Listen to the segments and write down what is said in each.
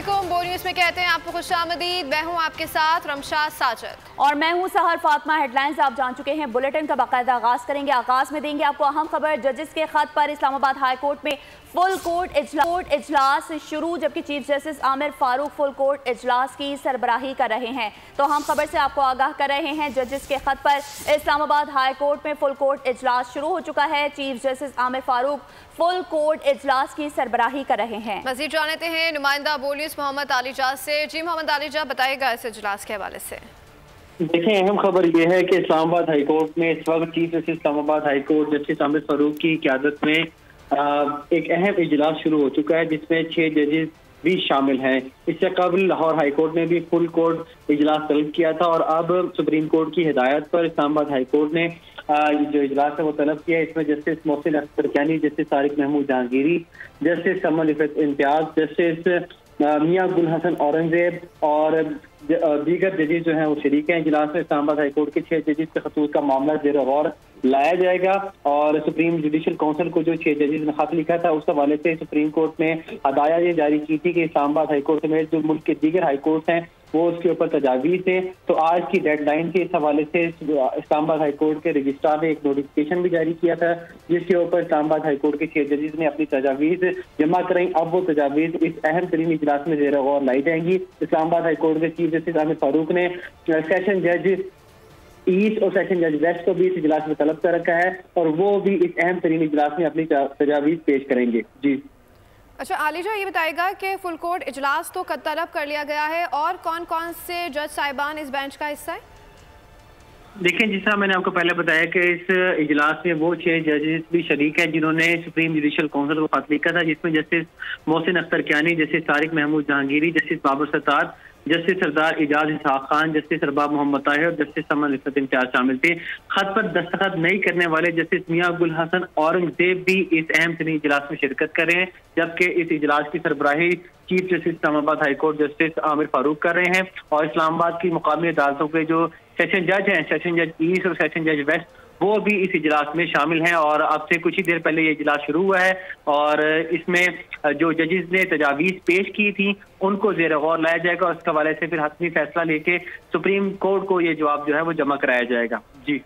अस्सलामुअलैकुम। बो न्यूज़ में कहते हैं आपको खुशामदीद। मैं हूं आपके साथ रमशाद साजिद और मैं हूं सहर फातिमा। हेडलाइंस आप जान चुके हैं। बुलेटिन का बाकायदा आगाज करेंगे। आगाज में देंगे आपको अहम खबर। जजेस के खत पर इस्लामाबाद हाई कोर्ट में फुल कोर्ट इजलास शुरू, जबकि chief justice Aamer Farooq full court इजलास की सरबराही कर रहे हैं। तो अहम खबर से आपको आगाह कर रहे हैं। जजेस के खत पर इस्लामाबाद हाई कोर्ट में फुल कोर्ट इजलास शुरू हो चुका है। Chief justice Aamer Farooq full court इजलास की सरबराही कर रहे हैं। मजीद जानते हैं नुमाइंदा बो न्यूज़ मोहम्मद आलिजा से। जी मोहम्मद आलिजा, बताइएगा इस इजलास के हवाले से। देखिए, अहम खबर यह है कि इस्लामाबाद हाई कोर्ट में इस वक्त chief justice Islamabad high court justice Aamer Farooq की क़यादत में एक अहम इजलास शुरू हो चुका है, जिसमें 6 जजेस भी शामिल हैं। इससे कबल लाहौर हाई कोर्ट ने भी फुल कोर्ट इजलास तलब किया था और अब सुप्रीम कोर्ट की हिदायत पर इस्लामाबाद हाई कोर्ट ने जो इजलास है वो तलब किया है। इसमें जस्टिस मोहसिन अख्तर कैनी, जस्टिस तारिक महमूद जहांगीरी, जस्टिस समन इफ़त इम्तियाज, जस्टिस मियां गुल हसन औरंगजेब और दीगर जजेस जो हैं वो शरीक हैं। इजलास में इस्लामाबाद हाई कोर्ट के 6 जजेस के खतूत का मामला ज़ेर गौर लाया जाएगा और सुप्रीम जुडिशल काउंसिल को जो 6 जजेस ने खत लिखा था उस हवाले से सुप्रीम कोर्ट ने हदायत ये जारी की थी कि इस्लामाबाद हाई कोर्ट समेत जो मुल्क के दीगर हाई कोर्ट हैं वो उसके ऊपर तजावीज़ थे। तो आज की डेडलाइन के इस हवाले से इस्लामाबाद हाई कोर्ट के रजिस्ट्रार ने एक नोटिफिकेशन भी जारी किया था, जिसके ऊपर इस्लामाबाद हाई कोर्ट के 6 जजेस ने अपनी तजावीज़ जमा कराई। अब वो तजावीज़ इस अहम तरीन इजलास में ज़ेर गौर लाई जाएंगी। इस्लामाबाद हाई कोर्ट के चीफ जस्टिस आमिर फारूक ने सेशन जज ईस्ट और सेशन जज वेस्ट को भी इस इजलास में तलब कर रखा है और वो भी इस अहम तरीन इजलास में अपनी तजावीज़ पेश करेंगे। जी अच्छा आलिजा, ये बताएगा कि फुल कोर्ट इजलास तो तलब कर लिया गया है और कौन कौन से जज साहिबान इस बेंच का हिस्सा है? देखिए, जिस तरह मैंने आपको पहले बताया कि इस इजलास में वो 6 जजेस भी शरीक हैं जिन्होंने सुप्रीम जुडिशल काउंसिल को खत लिखा था, जिसमें justice Mohsin Akhtar Kayani, justice Tariq Mahmood Jahangiri, justice Babar Sattar, justice Sardar Ijaz Ishaq Khan, justice Arbab Muhammad Tahir और जस्टिस समन इफ़त इम्तियाज शामिल थे। खत पर दस्तखत नहीं करने वाले जस्टिस मियां गुल हसन औरंगजेब भी इस अहम तरीन इजलास में शिरकत कर रहे हैं, जबकि इस इजलास की सरबराही chief justice Islamabad high court justice Aamer Farooq कर रहे हैं और इस्लामाबाद की मुकामी अदालतों के जो सेशन जज हैं, सेशन जज ईस्ट और सेशन जज वेस्ट, वो भी इस इजलास में शामिल हैं। और अब से कुछ ही देर पहले ये इजलास शुरू हुआ है और इसमें जो जजेस ने तजावीज़ पेश की थी उनको ज़ेर गौर लाया जाएगा और उसके हवाले से फिर हतमी फैसला लेके सुप्रीम कोर्ट को ये जवाब जो है वो जमा कराया जाएगा। जी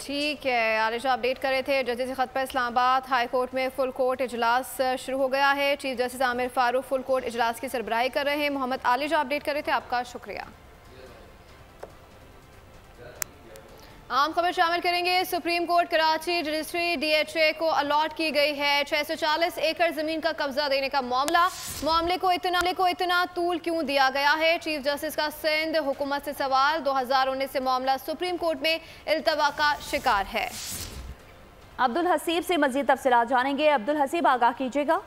ठीक है, आलिजा अपडेट कर रहे थे। जजेस के खत पर इस्लामाबाद हाई कोर्ट में फुल कोर्ट इजलास शुरू हो गया है। Chief justice Aamer Farooq full court इजलास की सरबराही कर रहे हैं। मोहम्मद आलिजा अपडेट कर रहे थे, आपका शुक्रिया। आम खबर शामिल करेंगे। Supreme court Karachi registry DHA को अलॉट की गई है 640 एकड़ जमीन का कब्जा देने का मामले को इतना तूल क्यों दिया गया है? चीफ जस्टिस का सिंध हुकूमत से सवाल। 2019 से मामला सुप्रीम कोर्ट में इल्तवा का शिकार है। अब्दुल हसीब से मजीद तफसीलात जानेंगे। अब्दुल हसीब, आगाह कीजिएगा।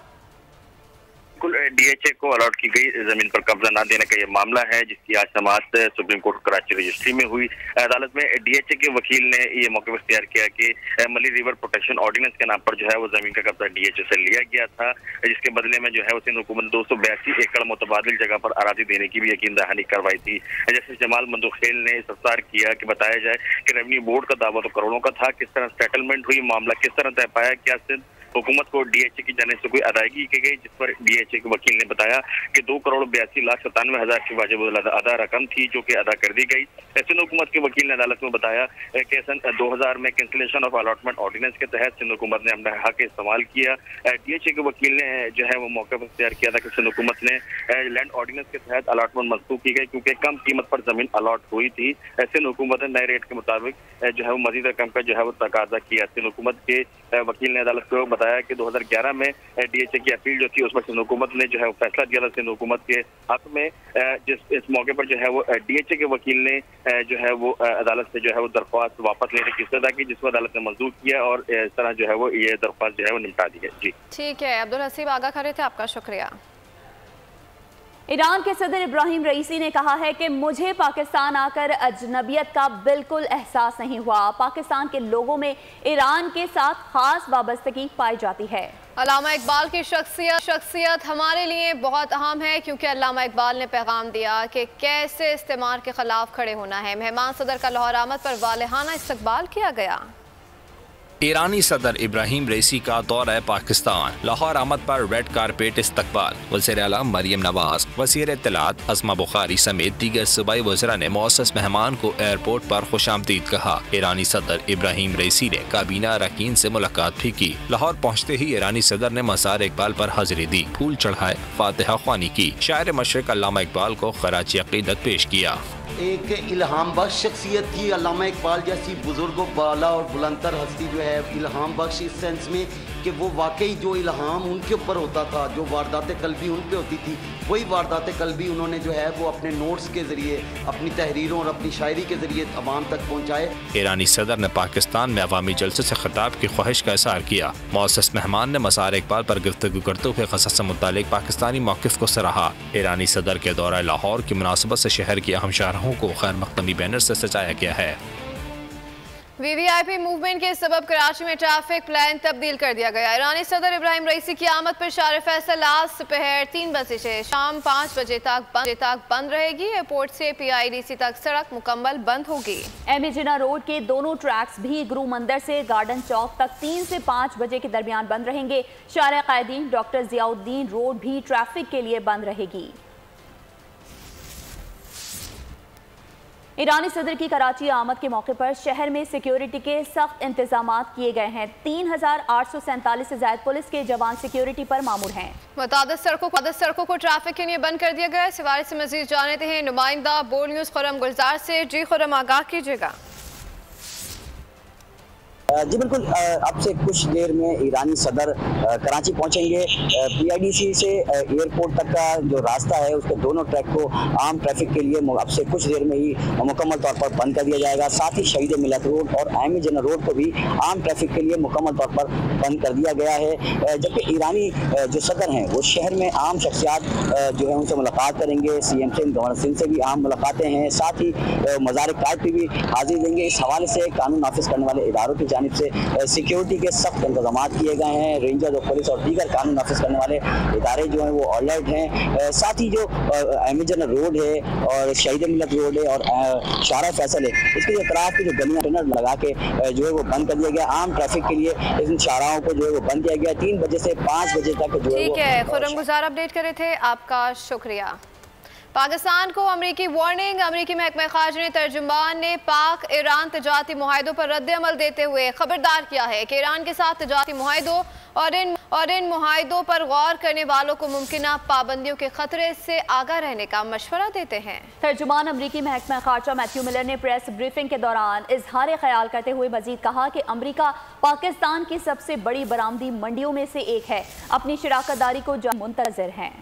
DHA को अलॉट की गई जमीन पर कब्जा न देने का ये मामला है, जिसकी आज समाअत सुप्रीम कोर्ट कराची रजिस्ट्री में हुई। अदालत में DHA के वकील ने ये मौका इख्तियार किया कि मली रिवर प्रोटेक्शन ऑर्डिनेंस के नाम पर जो है वो जमीन का कब्जा DHA से लिया गया था, जिसके बदले में जो है सिंध हुकूमत 282 एकड़ मुतबादिल जगह पर अराजी देने की भी यकीन दहानी करवाई थी। जस्टिस जमाल मंदुखेल ने इस्तफसार किया कि बताया जाए कि रेवेन्यू बोर्ड का दावा तो करोड़ों का था, किस तरह सेटलमेंट हुई, मामला किस तरह तय पाया, क्या सिंध हुकूमत को DHA की जानिब से कोई अदायगी की गई, जिस पर DHA के वकील ने बताया कि 2,82,97,000 की वाजिब अदा रकम थी जो कि अदा कर दी गई। सिंध हुकूमत के वकील ने अदालत में बताया कि सन 2000 में कैंसिलेशन ऑफ अलॉटमेंट ऑर्डिनेंस के तहत सिंध हुकूमत ने अपना हक इस्तेमाल किया। DHA के वकील ने जो है वो मौका इख्तियार किया था कि सिंध हुकूमत ने लैंड ऑर्डिनेंस के तहत अलॉटमेंट मंसूख की गई क्योंकि कम कीमत पर जमीन अलॉट हुई थी। सिंध हुकूमत ने नए रेट के मुताबिक जो है वो मजीद रकम का जो है वो तकाजा किया। सिंध हुकूमत के वकील ने अदालत को बताया कि 2011 में DHA की अपील जो थी उसमें सिंध हुकूमत ने जो है वो फैसला दिया था सिंध हुकूमत के हक में। इस मौके पर जो है वो DHA के वकील ने जो है वो अदालत से जो है वो दरख्वास्त वापस लेने की इस्तदा की, जिसको अदालत ने मंजूर किया और इस तरह जो है वो ये दरख्वास्त जो है वो निपटा दी है। जी ठीक है, अब्दुल हसीब आगाह कर रहे थे, आपका शुक्रिया। ईरान के सदर इब्राहिम रईसी ने कहा है कि मुझे पाकिस्तान आकर अजनबियत का बिल्कुल एहसास नहीं हुआ। पाकिस्तान के लोगों में ईरान के साथ खास वाबस्तगी पाई जाती है। अल्लामा इकबाल की शख्सियत हमारे लिए बहुत अहम है क्योंकि अल्लामा इकबाल ने पैगाम दिया कि कैसे इस्तेमार के खिलाफ खड़े होना है। मेहमान सदर का लाहौर आमद पर वालिहाना इस्तकबाल किया गया। ईरानी सदर इब्राहिम रईसी का दौरा पाकिस्तान। लाहौर आमद पर रेड कारपेट इस्तकबाल। वज़ीर आला मरियम नवाज, वज़ीर इत्तलात अस्मा बुखारी समेत दीगर सूबाई वज़रा ने मौसस मेहमान को एयरपोर्ट पर खुशामदीद कहा। ईरानी सदर इब्राहिम रईसी ने काबीना अरकान से मुलाकात भी की। लाहौर पहुँचते ही ईरानी सदर ने मज़ार इकबाल पर हाजिरी दी, फूल चढ़ाए, फातिहा ख्वानी की। शायर मशरिक अल्लामा इकबाल को खराजी अकीदत पेश किया। एक इल्हाम बख्श शख्सियत थी अल्लामा इकबाल जैसी बुजुर्ग बाला और बुलंदर हस्ती जो है इल्हाम बख्श इस सेंस में कि वो वाकई जो इल्हाम उनके ऊपर होता था, जो वारदात कल्बी उन पे होती थी, वही वारदात कल्बी उन्होंने जो है वो अपने नोट्स के ज़रिए, अपनी तहरीरों और अपनी शायरी के ज़रिए अवाम तक पहुँचाए। ईरानी सदर ने पाकिस्तान में अवामी जलसे से खिताब की ख्वाहिश का इज़हार किया। मौसस मेहमान ने मज़ार इकबाल पर गुफ्तगू करते हुए क़सस से मुतालिक पाकिस्तानी मौक़िफ़ को सराहा। ईरानी सदर के दौरा लाहौर की मुनासबत से शहर की अहम शाहराहों को खैर मक़दमी बैनर से सजाया गया है। वीवीआईपी मूवमेंट के सबब कराची में ट्रैफिक प्लान तब्दील कर दिया गया। ईरानी सदर इब्राहिम रईसी की आमद पर शार फैसल आज दोपहर 3 बजे से शाम 5 बजे तक बंद रहेगी। एयरपोर्ट से PIDC तक सड़क मुकम्मल बंद होगी। एम.ए. जिन्ना रोड के दोनों ट्रैक्स भी गुरु मंदिर से गार्डन चौक तक 3 से 5 बजे के दरमियान बंद रहेंगे। शार कायदीन डॉक्टर जियाउद्दीन रोड भी ट्रैफिक के लिए बंद रहेगी। ईरानी सदर की कराची आमद के मौके पर शहर में सिक्योरिटी के सख्त इंतजाम किए गए हैं। 3847 से ज्यादा पुलिस के जवान सिक्योरिटी पर मामूर हैं। मुतादिद सड़कों को ट्रैफिक के लिए बंद कर दिया गया है। इस हवाले से मजीद जानते हैं नुमाइंदा बोल न्यूज़ खुरम गुलजार से। जी खुरम, आगाह कीजिएगा। जी बिल्कुल, अब से कुछ देर में ईरानी सदर कराची पहुंचेंगे। PIDC से एयरपोर्ट तक का जो रास्ता है उसके दोनों ट्रैक को आम ट्रैफिक के लिए अब से कुछ देर में ही मुकम्मल तौर पर बंद कर दिया जाएगा। साथ ही शहीद मिलत रोड और एम.ए. जिन्ना रोड को भी आम ट्रैफिक के लिए मुकम्मल तौर पर बंद कर दिया गया है। जबकि ईरानी जो सदर हैं वो शहर में आम शख्सियात जो है उनसे मुलाकात करेंगे। CM सिंह, गवर्नर सिंह से भी आम मुलाकातें हैं। साथ ही मज़ार कायद पर भी हाजिर देंगे। इस हवाले से कानून नाफिज करने वाले इदारों की जानिब से सिक्योरिटी के सख्त इंतजाम किए गए हैं। रेंजर और पुलिस और दीगर कानून नाफिज करने वाले इदारे जो हैं वो अलर्ट हैं। साथ ही जो एम.ए. जिन्ना रोड है और शहीद मिलत रोड है और शारा फैसल है, इसके जो अतराफ की जो गलियां टनर लगा के जो है वो बंद कर दिया गया। आम ट्रैफिक के लिए इन शाराओं को जो है वो बंद किया गया। 3 बजे से 5 बजे तक जो ठीक है। खुरम गुजार अपडेट करे थे, आपका शुक्रिया। पाकिस्तान को अमरीकी वार्निंग। अमरीकी महकमा खारजा ने तर्जुमान ने पाक ईरान तजारती मुआहदों पर रद्द अमल देते हुए खबरदार किया है कि ईरान के साथ तजारती मुआहदों और इन मुआहदों पर गौर करने वालों को मुमकिन पाबंदियों के खतरे से आगाह रहने का मशवरा देते हैं। तर्जुमान अमरीकी महकमा खारजा मैथ्यू मिलर ने प्रेस ब्रीफिंग के दौरान इजहार ख्याल करते हुए मजीद कहा कि अमरीका पाकिस्तान की सबसे बड़ी बरामदी मंडियों में से एक है। अपनी शराकतदारी को मुंतज़िर हैं।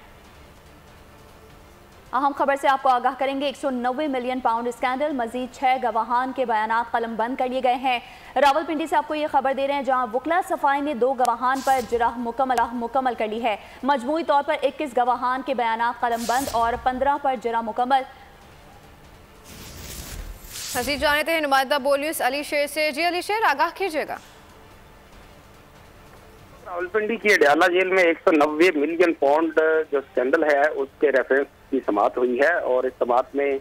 अहम खबर से आपको आगाह करेंगे। 190 मिलियन पाउंड स्कैंडल, मजीद 6 गवाहान के बयानात कलम बंद कर लिए गए हैं। रावलपिंडी से आपको ये खबर दे रहे हैं जहां वकला सफाई ने 2 गवाहान पर जराह मुकम्मल कर ली है। मजमूई तौर पर 21 गवाहान के बयानात कलम बंद और 15 पर जराह मुकम्मल। मजीद जानते हैं नुमाइंदा बोल न्यूज़ अली शेर से। जी अली शेर, आगाह कीजिएगा। रावलपिंडी की अडयाला जेल में 190 मिलियन पाउंड जो स्कैंडल है उसके रेफरेंस की समाअत हुई है और इस समाअत में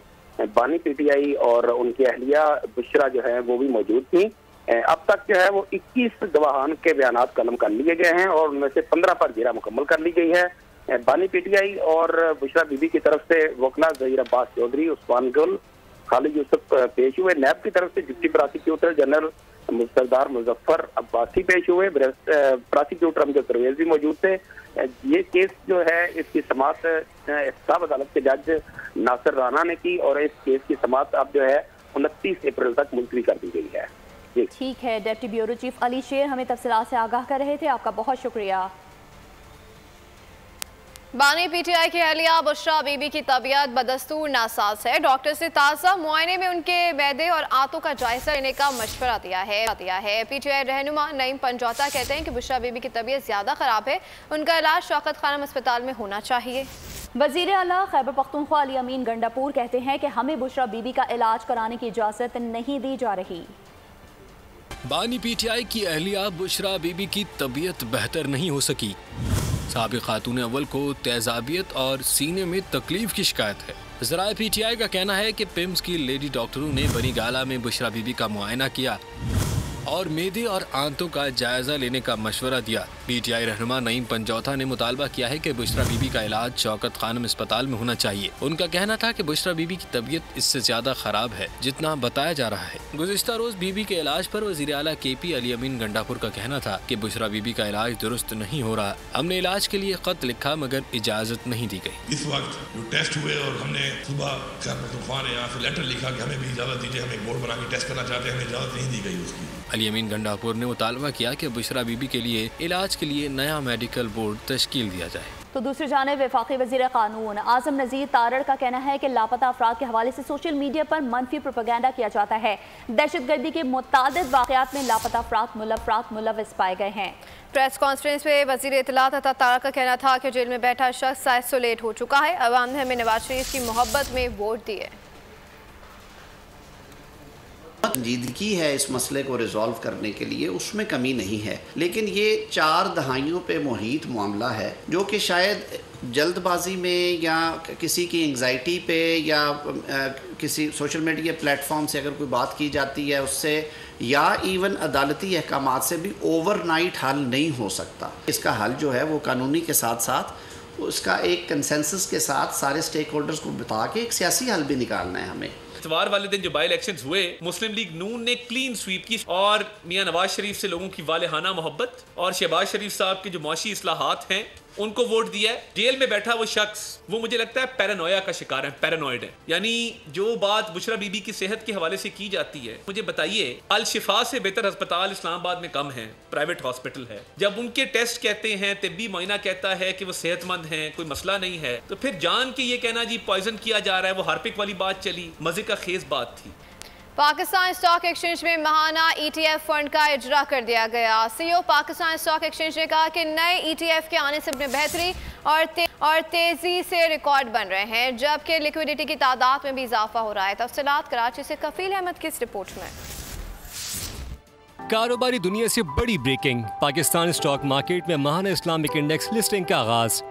बानी PTI और उनकी अहलिया बुशरा जो है वो भी मौजूद थी। अब तक जो है वो 21 गवाहान के बयानात कलम कर लिए गए हैं और उनमें से 15 पर जेरा मुकम्मल कर ली गई है। बानी PTI और बुशरा बीबी की तरफ से वकला ज़हीर अब्बास चौधरी, उस्मान गुल, खालिद यूसुफ पेश हुए। नैब की तरफ से डिप्टी प्रोसिक्यूटर जनरल सरदार मुजफ्फर अब्बासी पेश हुए। प्रोसिक्यूटर अमजद परवेज भी मौजूद थे। ये केस जो है इसकी समाअत एहतसाब अदालत के जज नासिर राना ने की और इस केस की समाअत अब जो है 29 अप्रैल तक मुलतवी कर दी गई है। ठीक है। डिप्टी ब्यूरो चीफ अली शेर हमें तफसीलात से आगाह कर रहे थे, आपका बहुत शुक्रिया। बानी PTI की अहलिया बुशरा बीबी की तबीयत बदस्तूर नासाज है। डॉक्टर से ताज़ा मुआयने में उनके मैदे और आंतों का जायजा लेने का मशवरा दिया है। PTI रहनुमा नईम पंजौता कहते हैं कि बुशरा बीबी की तबीयत ज़्यादा ख़राब है, उनका इलाज शौकत खानम अस्पताल में होना चाहिए। वज़ीर आला खैबर पख्तूनख्वा अली अमीन गंडापुर कहते हैं कि हमें बुशरा बीबी का इलाज कराने की इजाज़त नहीं दी जा रही। बानी PTI की अहलिया बुशरा बीबी की तबीयत बेहतर नहीं हो सकी। साबिक़ खातून अव्वल को तेज़ाबियत और सीने में तकलीफ की शिकायत है। ज़राए PTI का कहना है कि पिम्स की लेडी डॉक्टरों ने बनी गाला में बुशरा बीबी का मुआयना किया। और मेदे और आंतों का जायजा लेने का मशवरा दिया। पीटीआई रहनुमा नईम पंजौथा ने मुतालबा किया है कि बुशरा बीबी का इलाज शौकत खानम अस्पताल में होना चाहिए। उनका कहना था कि बुशरा बीबी की तबीयत इससे ज्यादा खराब है जितना बताया जा रहा है। गुज़िश्ता रोज बीबी के इलाज पर वज़ीर आला KP अली अमीन गंडापुर का कहना था कि बुशरा बीबी का इलाज दुरुस्त नहीं हो रहा। हमने इलाज के लिए खत लिखा मगर इजाजत नहीं दी गई। इस वक्त जो टेस्ट हुए और हमने सुबह पख्तूनख्वा ने यहाँ से लेटर लिखा कि हमें भी इजाजत दीजिए, हमें एक बोर्ड बना के टेस्ट करना चाहते हैं, हमें इजाजत नहीं दी गई उसकी। अली अमीन गंडापुर ने मुतालबा किया कि बुशरा बीबी के लिए इलाज के लिए नया मेडिकल बोर्ड तश्कील दिया जाए। तो दूसरी जानिब वफाकी वज़ीर कानून आज़म नज़ीर तारड़ का कहना है कि लापता अफराद के हवाले से सोशल मीडिया पर मनफी प्रोपेगेंडा किया जाता है। दहशतगर्दी के मुतादिद वाक़यात में लापता अफराद मुलव्वस पाए गए हैं। प्रेस कॉन्फ्रेंस में वज़ीर इत्तलात अता तारड़ का कहना था कि जेल में बैठा शख्स आइसोलेट हो चुका है। अवाम ने हमें नवाज शरीफ की मोहब्बत में वोट दिए। संजीदगी है इस मसले को रिजॉल्व करने के लिए, उसमें कमी नहीं है, लेकिन ये 4 दहाइयों पे मुहित मामला है जो कि शायद जल्दबाजी में या किसी की एंग्जाइटी पे या किसी सोशल मीडिया प्लेटफॉर्म से अगर कोई बात की जाती है उससे या इवन अदालती अहकामात से भी ओवरनाइट हल नहीं हो सकता। इसका हल जो है वो कानूनी के साथ साथ उसका एक कंसेंसस के साथ सारे स्टेक होल्डर्स को बता के एक सियासी हल भी निकालना है हमें। इतवार वाले दिन जो बाई इलेक्शंस हुए, मुस्लिम लीग नून ने क्लीन स्वीप की और मियां नवाज शरीफ से लोगों की वालेहाना मोहब्बत और शहबाज शरीफ साहब के जो मुआशी इस्लाहात हैं उनको वोट दिया है। जेल में बैठा वो शख्स, वो मुझे लगता है पैरानोया का शिकार है, पैरानॉइड है। यानी जो बात बुशरा बीबी की सेहत के हवाले से की जाती है, मुझे बताइए अल शिफा से बेहतर अस्पताल इस्लामाबाद में कम है, प्राइवेट हॉस्पिटल है। जब उनके टेस्ट कहते हैं, तिब्बी मुआयना कहता है कि वो सेहतमंद हैं, कोई मसला नहीं है, तो फिर जान के ये कहना जी पॉइजन किया जा रहा है, वो हार्पिक वाली बात चली, मजे का खेज बात थी। पाकिस्तान स्टॉक एक्सचेंज में महाना ETF फंड का इजरा कर दिया गया। CEO पाकिस्तान स्टॉक एक्सचेंज ने कहा कि नए ETF के आने से बेहतरी और तेजी से रिकॉर्ड बन रहे हैं, जबकि लिक्विडिटी की तादाद में भी इजाफा हो रहा है। तफसीलात कराची से कफील अहमद की इस रिपोर्ट में। कारोबारी दुनिया से बड़ी ब्रेकिंग, पाकिस्तान स्टॉक मार्केट में महाना इस्लामिक इंडेक्स लिस्टिंग का आगाज।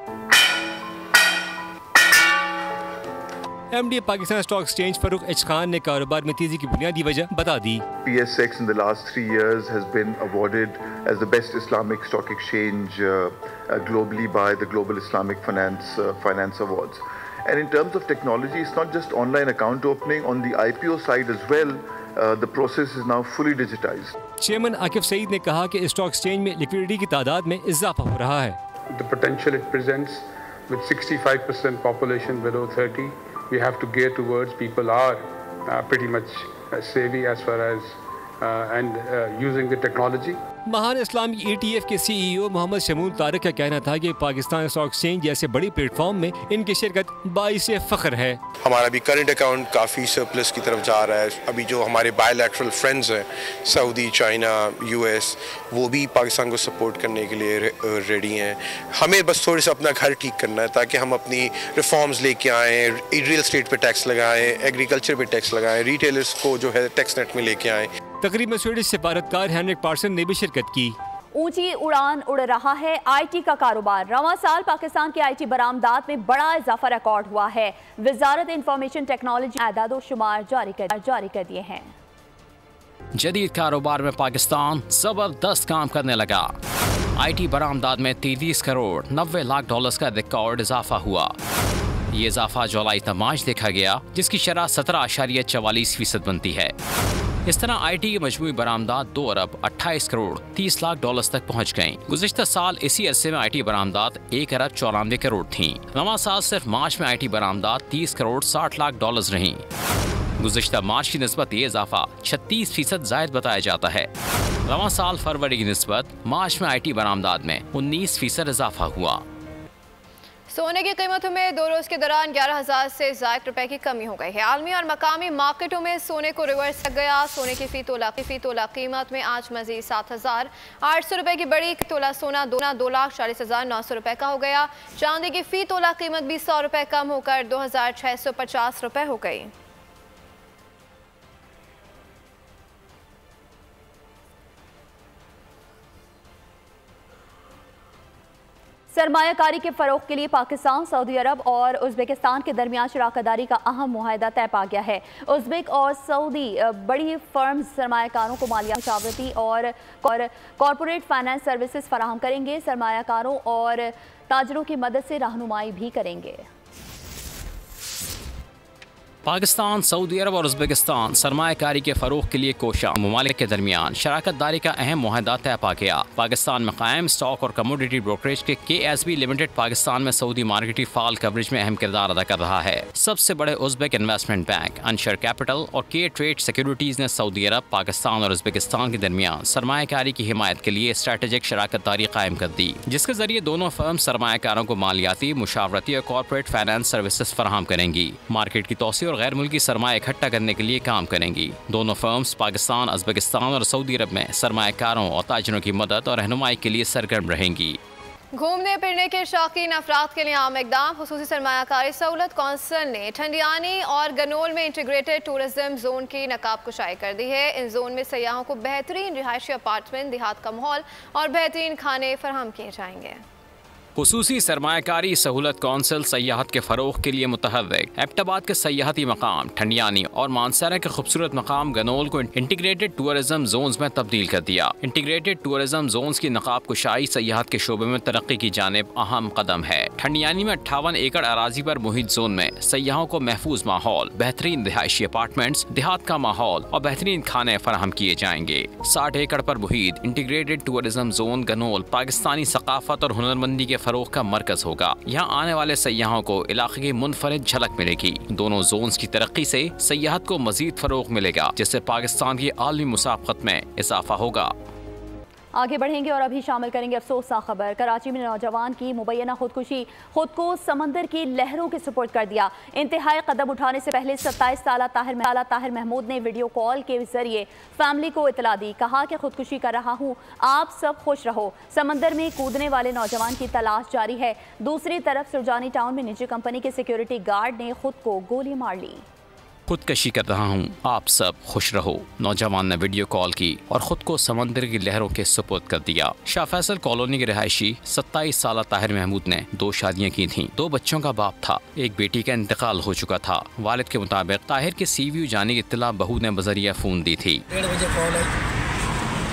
MD Pakistan stock exchange Farrukh H Khan ने कारोबार में तेजी की बुनियादी वजह बता दी। PSX in the last 3 years has been awarded as the best Islamic stock exchange globally by the Global Islamic Finance Awards. And in terms of technology, it's not just online account opening, on the IPO side as well, the process is now fully digitized. Chairman Akif Saeed ने कहा कि stock exchange में liquidity की तादाद में इजाफा हो रहा है। The potential it presents with 65% population below 30. We have to gear towards people are pretty much savvy as far as using the technology. महान इस्लामिक ETF के CEO मोहम्मद शमूल तारिक का कहना था कि पाकिस्तान स्टॉक एक्सचेंज जैसे बड़ी प्लेटफॉर्म में इनकी शिरकत बाइस फ़ख्र है। हमारा भी करंट अकाउंट काफ़ी सरप्लस की तरफ जा रहा है। अभी जो हमारे बायलैटरल फ्रेंड्स हैं, सऊदी, चाइना, US, वो भी पाकिस्तान को सपोर्ट करने के लिए रेडी हैं। हमें बस थोड़ा सा अपना घर ठीक करना है ताकि हम अपनी रिफॉर्म्स लेके आएँ, रियल एस्टेट पे टैक्स लगाएँ, एग्रीकल्चर पे टैक्स लगाएँ, रिटेलर्स को जो है टैक्स नेट में लेके आएँ। तकरीबन स्वीडिश सफारतकार हेनरिक पार्सन ने भी शिरकत की। ऊंची उड़ान उड़ रहा है IT का कारोबार। रवां साल पाकिस्तान के IT बरामदात में बड़ा इजाफा रिकॉर्ड हुआ है। वजारत इंफॉर्मेशन टेक्नोलॉजी आदादो शुमार जारी कर दिए हैं। जदीद कारोबार में पाकिस्तान जबरदस्त काम करने लगा। IT बरामदात में 33 करोड़ 90 लाख डॉलर्स का रिकॉर्ड इजाफा हुआ। ये इजाफा जुलाई तमाश देखा गया, जिसकी शरह 17.44% बनती है। इस तरह IT की मजमूई बरामदात 2 अरब 28 करोड़ 30 लाख डॉलर्स तक पहुँच गयी। गुज़िश्ता साल इसी अरसे में IT बरामदात 1 अरब 94 करोड़ थीं। रवां साल सिर्फ मार्च में IT बरामदात 30 करोड़ 60 लाख डॉलर्स रहीं। गुज़िश्ता मार्च की निस्बत ये इजाफा 36% जायद बताया जाता है। रवां साल फरवरी की निस्बत मार्च में IT बरामदात में 19% इजाफा हुआ। सोने की कीमतों में 2 रोज के दौरान 11,000 से ज़ायद रुपए की कमी हो गई है। आलमी और मकामी मार्केटों में सोने को रिवर्स कर गया। सोने की फी तोला कीमत में आज मजीद 7,800 रुपए की बड़ी तोला सोना 2,40,900 रुपए का हो गया। चांदी की फी तोला कीमत भी 100 रुपए कम होकर 2,650 रुपए हो गई। सरमायाकारी के फ़रोग़ के लिए पाकिस्तान, सऊदी अरब और उज़्बेकिस्तान के दरमियान शराकतदारी का अहम मुआहदा तय पा गया है। उज़्बेक और सऊदी बड़ी फर्म्स सरमायाकारों को मालियाती मशावरती और कॉरपोरेट फाइनेंस सर्विसेज फराहम करेंगे। सरमायाकारों और ताजरों की मदद से रहनुमाई भी करेंगे। पाकिस्तान, सऊदी अरब और उज़्बेकिस्तान सरमायाकारी के फ़रोग़ के लिए कोशा ममालिक के दरमियान शराकत दारी का अहम मुआहदा तय पा गया। पाकिस्तान में कायम स्टॉक और कमोडिटी ब्रोकरेज के KSB लिमिटेड पाकिस्तान में सऊदी मार्केट की फाल कवरेज में अहम किरदार अदा कर रहा है। सबसे बड़े उज़्बेक इन्वेस्टमेंट बैंक अनशर कैपिटल और K ट्रेड सिक्योरिटीज़ ने सऊदी अरब, पाकिस्तान और उज़्बेकिस्तान के दरमियान सरमायाकारी की हिमायत के लिए स्ट्रेटेजिक शराकत दारी कायम कर दी, जिसके जरिए दोनों फर्म सरमायाकारों को मालियाती, मुशावरती और कॉरपोरेट फाइनेंस सर्विसेज फराहम करेंगी। मार्केट की तोसी गैर मुल्की सरमाया इकट्ठा करने के लिए काम करेंगी। दोनों फर्म्स पाकिस्तान, उज़्बेकिस्तान और सऊदी अरब में सरमायाकारों और ताजरों की मदद और रहनुमाई के लिए सरगर्म रहेंगी। घूमने फिरने के शौकीन अफराद के लिए आम इकदाम। खुसूसी सरमायाकारी सहूलत कौंसिल ने ठंडियानी और गनोल में इंटीग्रेटेड टूरिज्म जोन की नकाब कुशाई कर दी है। इन जोन में सयाहों को बेहतरीन रिहायशी अपार्टमेंट, देहात का माहौल और बेहतरीन खाने फराहम किए जाएंगे। खुसूसी सरमायाकारी सहूलत कौंसिल सयाहत के फ़रोग़ के लिए मुतहर्रिक एबटाबाद के सयाहती मकाम ठंडियानी और मानसरा के खूबसूरत मकाम गनोल को इंटीग्रेटेड टूरिज्म जोन्स में तब्दील कर दिया। इंटीग्रेटेड टूरिज्म जोन्स की नकाब कुशाई सयाहत के शोबे में तरक्की की जानिब अहम कदम है। ठंडियानी में 58 एकड़ अराजी पर मुहित जोन में सयाहों को महफूज माहौल, बेहतरीन रिहायशी अपार्टमेंट्स, देहात का माहौल और बेहतरीन खाने फराहम किए जाएंगे। 60 एकड़ पर मुहित इंटीग्रेटेड टूरिज्म जोन गनोल पाकिस्तानी सकाफत और हुनरमंदी के फरोग का मरकज होगा। यहाँ आने वाले सयाहों को इलाके की मुनफरिद झलक मिलेगी। दोनों जोन्स की तरक्की से सयाहत को मजीद फरोग मिलेगा, जिससे पाकिस्तान की आलमी मुसाफकत में इजाफा होगा। आगे बढ़ेंगे और अभी शामिल करेंगे अफसोसनाक खबर। कराची में नौजवान की मुबैना खुदकुशी, खुद को समंदर की लहरों के सुपुर्द कर दिया। इंतहाई कदम उठाने से पहले 27 साल ताहिर महमूद ने वीडियो कॉल के जरिए फैमिली को इतला दी। कहा कि खुदकुशी कर रहा हूँ, आप सब खुश रहो। समंदर में कूदने वाले नौजवान की तलाश जारी है। दूसरी तरफ सुरजानी टाउन में निजी कंपनी के सिक्योरिटी गार्ड ने खुद को गोली मार ली। खुदकशी कर रहा हूँ, आप सब खुश रहो। नौजवान ने वीडियो कॉल की और खुद को समंदर की लहरों के सुपुर्द कर दिया। शाह फैसल कॉलोनी के रिहायशी 27 साल ताहिर महमूद ने 2 शादियां की थीं, 2 बच्चों का बाप था। एक बेटी का इंतकाल हो चुका था। वालिद के मुताबिक ताहिर के CVU जाने की इत्तला बहू ने बजरिया फ़ोन दी थी। 1:30 बजे कॉल आई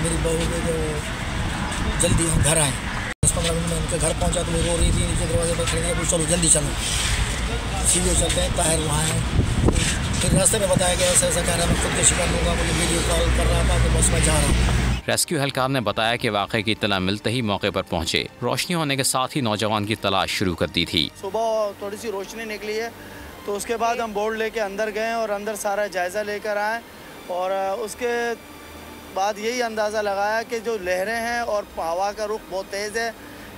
मेरी बहू को, जल्दी हम घर आए। 10-15 मिनट में उनके घर पहुँचा तो वो रो रही थी, नीचे दरवाजे पर खड़ी है, चलो जल्दी चलो CVU चलते हैं। ताहिर वहाँ है। फिर रास्ते में बताया गया ऐसा ऐसा कह रहा है, मैं खुदकुशी कर लूँगा, मुझे वीडियो कॉल कर रहा था, तो बस मैं जा रहा हूँ। रेस्क्यू एहलकार ने बताया कि वाक़े की इत्तला मिलते ही मौके पर पहुंचे। रोशनी होने के साथ ही नौजवान की तलाश शुरू कर दी थी। सुबह थोड़ी सी रोशनी निकली है तो उसके बाद हम बोर्ड लेके अंदर गए और अंदर सारा जायज़ा लेकर आए और उसके बाद यही अंदाज़ा लगाया कि जो लहरें हैं और हवा का रुख बहुत तेज़ है,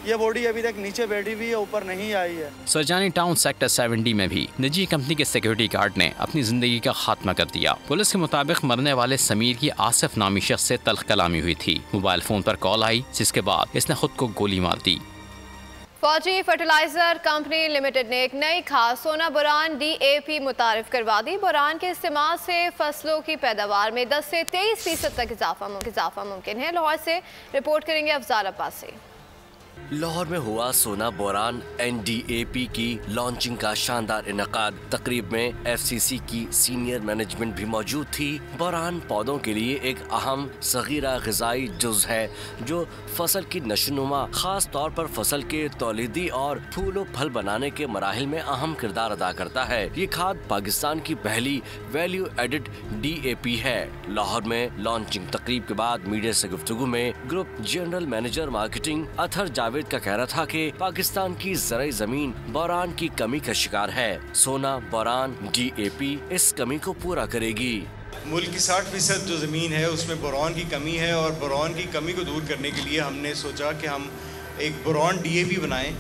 ये बॉडी अभी तक नीचे बैठी हुई है, ऊपर नहीं आई है। सरजानी टाउन सेक्टर 70 में भी निजी कंपनी के सिक्योरिटी गार्ड ने अपनी जिंदगी का खात्मा कर दिया। पुलिस के मुताबिक मरने वाले समीर की आसिफ नामी शख्स से तल्ख कलामी हुई थी। मोबाइल फोन पर कॉल आई, जिसके बाद इसने खुद को गोली मार दी। फौजी फर्टिलाइजर कंपनी लिमिटेड ने एक नई खाद सोना बोरान DAP मुतारिफ करवा दी। बोरान के इस्तेमाल से फसलों की पैदावार में 10 से 23% तक इजाफा मुमकिन है। लाहौर से रिपोर्ट करेंगे अफजाल अब्बासी। लाहौर में हुआ सोना बोरान NDAP की लॉन्चिंग का शानदार इनकाद। तकरीब में FCC की सीनियर मैनेजमेंट भी मौजूद थी। बोरान पौधों के लिए एक अहम सगीरा ग़िज़ाई जुज़ है जो फसल की नशोनुमा, खास तौर पर फसल के तौलीदी और फूल फल बनाने के मराहिल में अहम किरदार अदा करता है। ये खाद पाकिस्तान की पहली वैल्यू एडिड DAP है। लाहौर में लॉन्चिंग तकरीब के बाद मीडिया से गुफ्तगू में group general manager marketing Athar Javed का कहना था कि पाकिस्तान की ज़राई ज़मीन बोरान की कमी का शिकार है। सोना बोरान DAP इस कमी को पूरा करेगी। मुल्क की 60% जो ज़मीन है उसमें बोरान की कमी है और बोरान की कमी को दूर करने के लिए हमने सोचा कि हम एक बोरान DAP बनाएं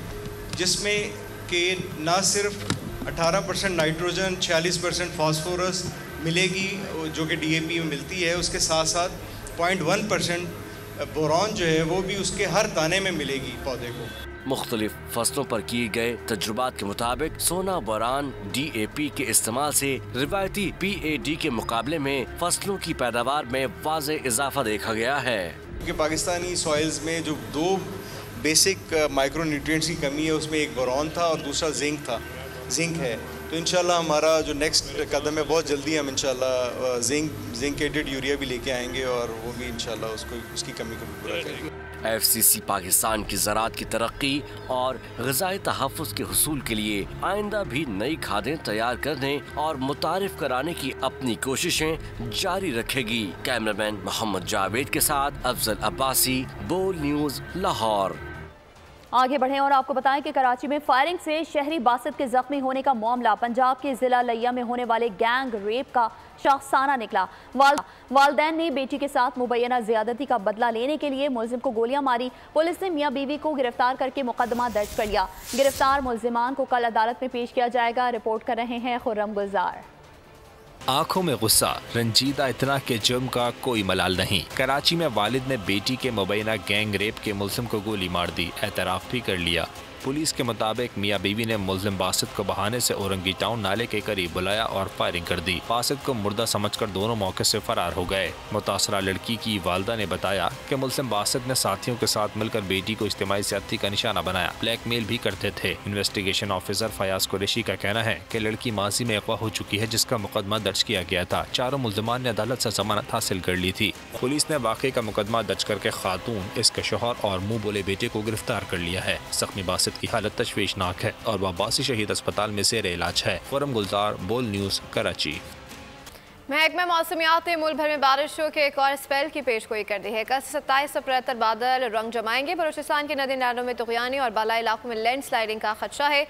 जिसमें कि न सिर्फ 18% नाइट्रोजन, 46% फास्फोरस मिलेगी जो कि DAP में मिलती है, उसके साथ साथ 0.1% बोरान जो है वो भी उसके हर दाने में मिलेगी पौधे को। मुख्तलिफ फसलों पर किए गए तजुर्बात के मुताबिक सोना बोरान DAP के इस्तेमाल से रिवायती PAD के मुकाबले में फसलों की पैदावार में वाज़े इजाफा देखा गया है। कि पाकिस्तानी सॉइल्स में जो 2 बेसिक माइक्रो न्यूट्रिएंट्स की कमी है, उसमें एक बोरॉन था और दूसरा जिंक है। तो इंशाल्लाह हमारा जो नेक्स्ट कदम है, बहुत जल्दी हम इंशाल्लाह जिंकेटेड यूरिया भी लेके आएंगे और वो भी इंशाल्लाह उसकी कमी को भी पूरा करेंगे। FCC पाकिस्तान की ज़राअत की तरक्की और ग़िज़ाई तहफ़्फ़ुज़ के हुसूल के लिए आइंदा भी नई खादें तैयार करने और मुतारिफ कराने की अपनी कोशिशें जारी रखेगी। कैमरामैन मोहम्मद जावेद के साथ अफजल अब्बासी, बोल न्यूज़, लाहौर। आगे बढ़ें और आपको बताएं कि कराची में फायरिंग से शहरी बासित के जख्मी होने का मामला पंजाब के जिला लिया में होने वाले गैंग रेप का शाखसाना निकला। वालदैन ने बेटी के साथ मुबैना ज़्यादती का बदला लेने के लिए मुलजिम को गोलियां मारी। पुलिस ने मियां बीवी को गिरफ्तार करके मुकदमा दर्ज कर लिया। गिरफ्तार मुलजिमान को कल अदालत में पेश किया जाएगा। रिपोर्ट कर रहे हैं खुर्रम गुलजार। आंखों में गुस्सा, रंजीदा इतना के जुर्म का कोई मलाल नहीं। कराची में वालिद ने बेटी के मुबैना गैंग रेप के मुलजिम को गोली मार दी, एतराफ़ भी कर लिया। पुलिस के मुताबिक मियां बीवी ने मुलजिम बासित को बहाने से औरंगी टाउन नाले के करीब बुलाया और फायरिंग कर दी। बासित को मुर्दा समझकर दोनों मौके से फरार हो गए। मुतासरा लड़की की वालदा ने बताया कि मुलजिम बासित ने साथियों के साथ मिलकर बेटी को इज्तिमाई ज्यादती का निशाना बनाया, ब्लैकमेल भी करते थे। इन्वेस्टिगेशन ऑफिसर फयाज कुरैशी का कहना है कि लड़की माजी में अगवा हो चुकी है, जिसका मुकदमा दर्ज किया गया था। चारों मुलजिमान ने अदालत से जमानत हासिल कर ली थी। पुलिस ने वाक़े का मुकदमा दर्ज करके खातून, इसके शौहर और मुँह बोले बेटे को गिरफ्तार कर लिया है। जख्मी बासित की हालत तशवीशनाक है और वह अब्बासी शहीद अस्पताल में ज़ेर इलाज है। खुर्रम गुलजार, बोल न्यूज़, कराची। महकमा मौसमियात ने मुल्क भर में बारिशों के एक और स्पेल की पेशगोई कर दी है। कल 27 अप्रैल तक बादल रंग जमाएंगे। बलूचिस्तान के नदी नालों में तुग़यानी और बालाई इलाकों में लैंड स्लाइडिंग का खदशा है।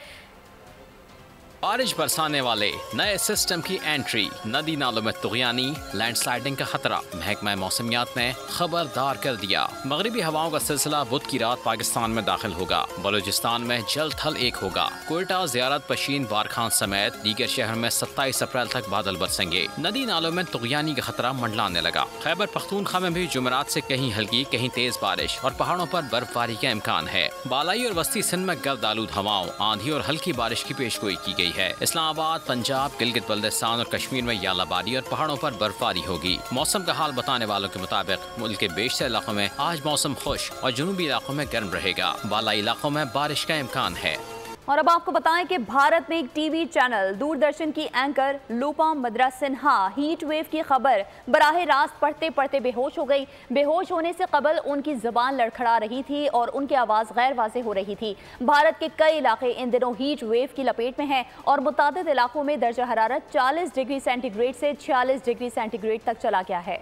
बारिश बरसाने वाले नए सिस्टम की एंट्री, नदी नालों में तुग़यानी, लैंडस्लाइडिंग का खतरा। महकमा मौसमियात ने खबरदार कर दिया। मगरिबी हवाओं का सिलसिला बुध की रात पाकिस्तान में दाखिल होगा। बलूचिस्तान में जल्द थल एक होगा। कोयटा, ज़ियारत, पशीन, बारखान समेत दीगर शहर में 27 अप्रैल तक बादल बरसेंगे। नदी नालों में तुग़यानी का खतरा मंडलाने लगा। खैबर पख्तूनख्वा में भी जुमेरात से कहीं हल्की कहीं तेज बारिश और पहाड़ों पर बर्फबारी का इम्कान है। बालाई और वस्ती सिंध में गर्द आलूद हवाओं, आंधी और हल्की बारिश की पेशगोई की गई है। इस्लामाबाद, पंजाब, गिलगित बल्तिस्तान और कश्मीर में यालाबारी और पहाड़ों पर बर्फबारी होगी। मौसम का हाल बताने वालों के मुताबिक मुल्क के बेशतर इलाकों में आज मौसम खुश और जुनूबी इलाकों में गर्म रहेगा। बालाई इलाकों में बारिश का इम्कान है। और अब आपको बताएं कि भारत में एक टीवी चैनल दूरदर्शन की एंकर लूपा मद्रा सिन्हा हीट वेव की खबर बराह रास्त पढ़ते पढ़ते बेहोश हो गई। बेहोश होने से कबल उनकी ज़बान लड़खड़ा रही थी और उनकी आवाज़ गैर वाज़ेह हो रही थी। भारत के कई इलाके इन दिनों हीट वेव की लपेट में हैं और मुतादिद इलाकों में दर्जा हरारत 40 डिग्री सेंटीग्रेड से 46 डिग्री सेंटीग्रेड तक चला गया है।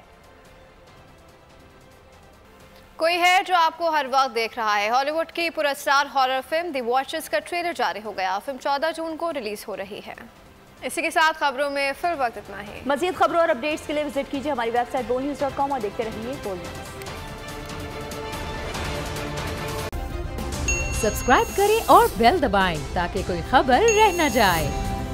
कोई है जो आपको हर वक्त देख रहा है। हॉलीवुड की पुरस्कार हॉरर फिल्म द वॉचर्स का ट्रेलर जारी हो गया। फिल्म 14 जून को रिलीज हो रही है। इसी के साथ खबरों में फिर वक्त इतना ही। मजीद खबरों और अपडेट्स के लिए विजिट कीजिए हमारी वेबसाइट bolnews.com और देखते रहिए बोल न्यूज़। सब्सक्राइब करें और बेल दबाएं ताकि कोई खबर रह न जाए।